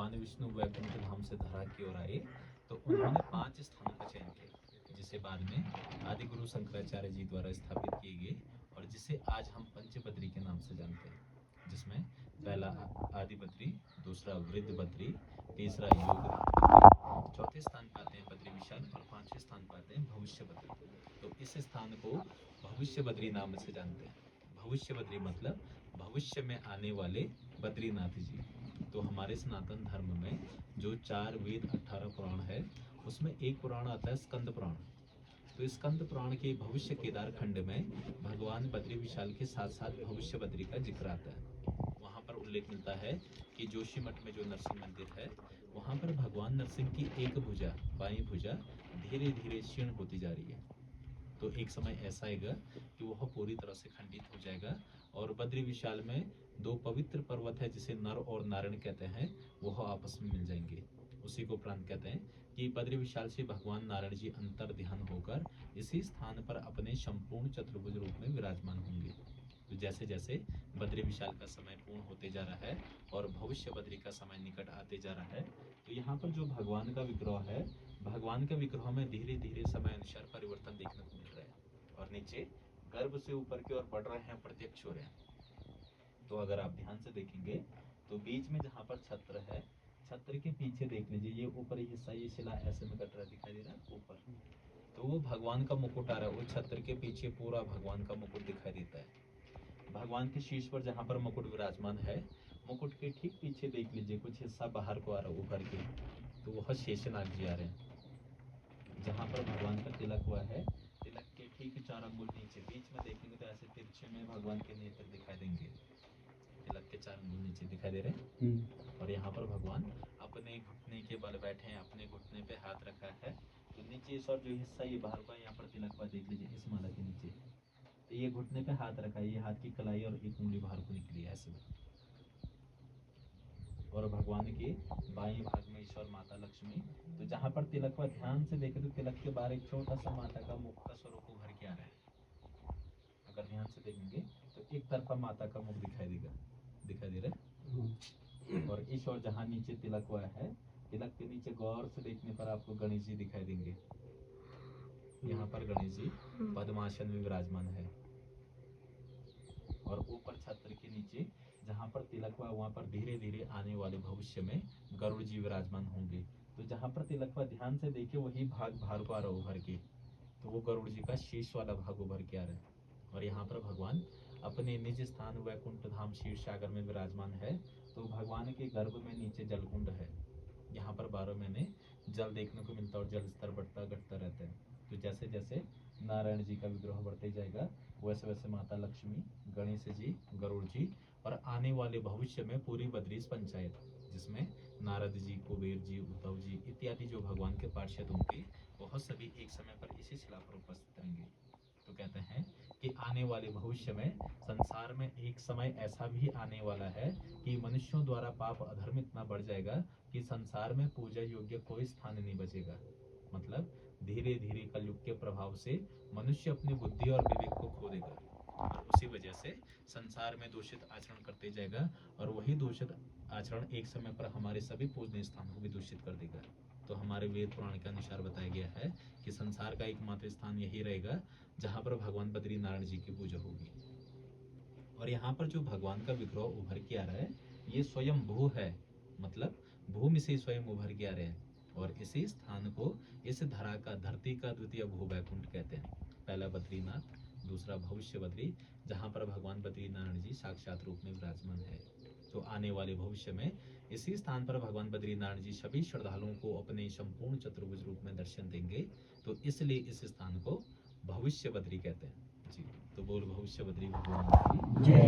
भगवान विष्णु वैकुंठ धाम से धरा की ओर आए तो उन्होंने 5 स्थानों का चयन किया, जिसे बाद में आदि गुरु शंकराचार्य जी द्वारा स्थापित किए गए और जिसे आज हम पंचबद्री के नाम से जानते हैं, जिसमें पहला आदि बद्री, दूसरा वृद्ध बद्री, तीसरा योग बद्री, चौथे स्थान पाते हैं बद्री विशाल और पांचवें स्थान पाते हैं भविष्य बद्री। तो इस स्थान को भविष्य बद्री नाम से जानते हैं। भविष्य बद्री मतलब भविष्य में आने वाले बद्रीनाथ जी। तो हमारे सनातन धर्म में जो 4 वेद 18 पुराण है, उसमें एक पुराण आता है स्कंद पुराण। तो स्कंद पुराण के भविष्य केदार खंड में भगवान बद्री विशाल के साथ साथ भविष्य बद्री का जिक्र आता है। वहां पर उल्लेख मिलता है कि जोशी मठ में जो नरसिंह मंदिर है, वहां पर भगवान नरसिंह की एक भुजा, बाईं भुजा धीरे धीरे क्षीण होती जा रही है। तो एक समय ऐसा आएगा कि वह पूरी तरह से खंडित हो जाएगा और बद्री विशाल में 2 पवित्र पर्वत है जिसे नर और नारायण कहते हैं, वह आपस में मिल जाएंगे। उसी को प्रांत कहते हैं कि बद्री विशाल से भगवान नारायण जी अंतर ध्यान होकर इसी स्थान पर अपने संपूर्ण चतुर्भुज रूप में विराजमान होंगे। तो जैसे जैसे बद्री विशाल का समय पूर्ण होते जा रहा है और भविष्य बद्री का समय निकट आते जा रहा है, तो यहाँ पर जो भगवान का विग्रह है, भगवान के विग्रह में धीरे धीरे समय अनुसार परिवर्तन देखने को मिल रहा है और नीचे गर्भ से ऊपर की ओर बढ़ रहे हैं, प्रत्यक्ष हो रहे हैं। तो अगर आप ध्यान से देखेंगे तो बीच में जहाँ पर छत्र है, छत्र के पीछे देख लीजिए, ये ऊपरी हिस्सा, ये शिला ऐसे में कट रहा दिखाई दे रहा है ऊपर, तो वो भगवान का मुकुट आ रहा है। वो छत्र के पीछे पूरा भगवान का मुकुट दिखाई देता है। भगवान के शीश पर जहाँ पर मुकुट विराजमान है, मुकुट के ठीक पीछे देख लीजिए कुछ हिस्सा बाहर को आ रहा है उभर के, तो वह शेषनाग जी आ रहे हैं। जहाँ पर भगवान का तिलक हुआ है, तिलक के ठीक 4 अंगुल नीचे बीच में देखेंगे तो ऐसे तिरछे में भगवान के नेत्र दिखाई देंगे। तिलक के 4 अंगुल नीचे दिखाई दे रहे हैं और यहाँ पर भगवान अपने घुटने के बल बैठे हैं, अपने घुटने पे हाथ रखा है। तो नीचे इस और जो हिस्सा ये बाहर का यहाँ पर तिलक हुआ देख लीजिए, इस माला के नीचे, तो ये घुटने पे हाथ रखा है, ये हाथ की कलाई और एक उंगली बाहर को निकली है ऐसे में। और भगवान के बाएं भाग में ईश्वर माता लक्ष्मी। तो जहाँ पर तिलक हुआ ध्यान से देखे तो तिलक के बाहर एक छोटा सा माता का मुख का स्वरूप उभर के आ रहा है। अगर ध्यान से देखेंगे तो एक तरफा माता का मुख दिखाई देगा, दिखाई दे रहा है। और इस और जहाँ नीचे तिलक हुआ है, तिलक के नीचे गौर से देखने पर आपको गणेश जी दिखाई देंगे। यहाँ पर गणेश जी पद्मासन में विराजमान है और ऊपर छत्र के नीचे जहाँ पर तिलक हुआ वहाँ पर धीरे धीरे आने वाले भविष्य में गरुड़ जी विराजमान होंगे। तो जहाँ पर तिलक हुआ ध्यान से देखिए वही भाग बाहर को आ रहा है उभर के, तो वो गरुड़ जी का शीश वाला भाग उभर के आ रहा है। और यहाँ पर भगवान अपने निज स्थान वैकुंठ धाम क्षीर सागर में विराजमान है। तो भगवान के गर्भ में नीचे जलकुंड है, यहाँ पर 12 महीने जल देखने को मिलता है और जल स्तर बढ़ता घटता रहता है। तो जैसे जैसे नारायण जी का विग्रह बढ़ते जाएगा, वैसे वैसे माता लक्ष्मी, गणेश जी, गरुड़ जी और आने वाले भविष्य में पूरी बद्रीश पंचायत, जिसमें नारद जी, कुबेर जी, उद्धव जी इत्यादि जो भगवान के पार्षद होंगे, वह सभी एक समय पर इसी शिला पर उपस्थित रहेंगे। तो कहते हैं कि आने वाले भविष्य में संसार में एक समय ऐसा भी आने वाला है कि मनुष्यों द्वारा पाप अधर्म इतना बढ़ जाएगा कि संसार में पूजा योग्य कोई स्थान नहीं बचेगा। मतलब धीरे धीरे कलयुग के प्रभाव से मनुष्य अपनी बुद्धि और विवेक को खो देगा और उसी वजह से संसार में दूषित आचरण करते जाएगा और वही दूषित आचरण एक समय पर हमारे सभी पूजनीय स्थानों को भी दूषित कर देगा। तो हमारे वेद पुराण के अनुसार बताया गया है कि संसार का एकमात्र स्थान यही रहेगा जहाँ पर भगवान बद्री नारायण जी की पूजा होगी। और यहाँ पर जो भगवान का विग्रह उभर के आ रहा है, ये स्वयं भू है, मतलब भूमि से स्वयं उभर के आ रहे हैं। और इसी स्थान को, इस धरा का, धरती का द्वितीय भू वैकुंठ कहते हैं। पहला बद्रीनाथ, दूसरा भविष्य बद्री, जहाँ पर भगवान बद्री नारायण जी साक्षात रूप में विराजमान है। तो आने वाले भविष्य में इसी स्थान पर भगवान बद्री नारायण जी सभी श्रद्धालुओं को अपने संपूर्ण चतुर्भुज रूप में दर्शन देंगे। तो इसलिए इस स्थान को भविष्य बद्री कहते हैं जी। तो बोल भविष्य बद्री भगवान की जय।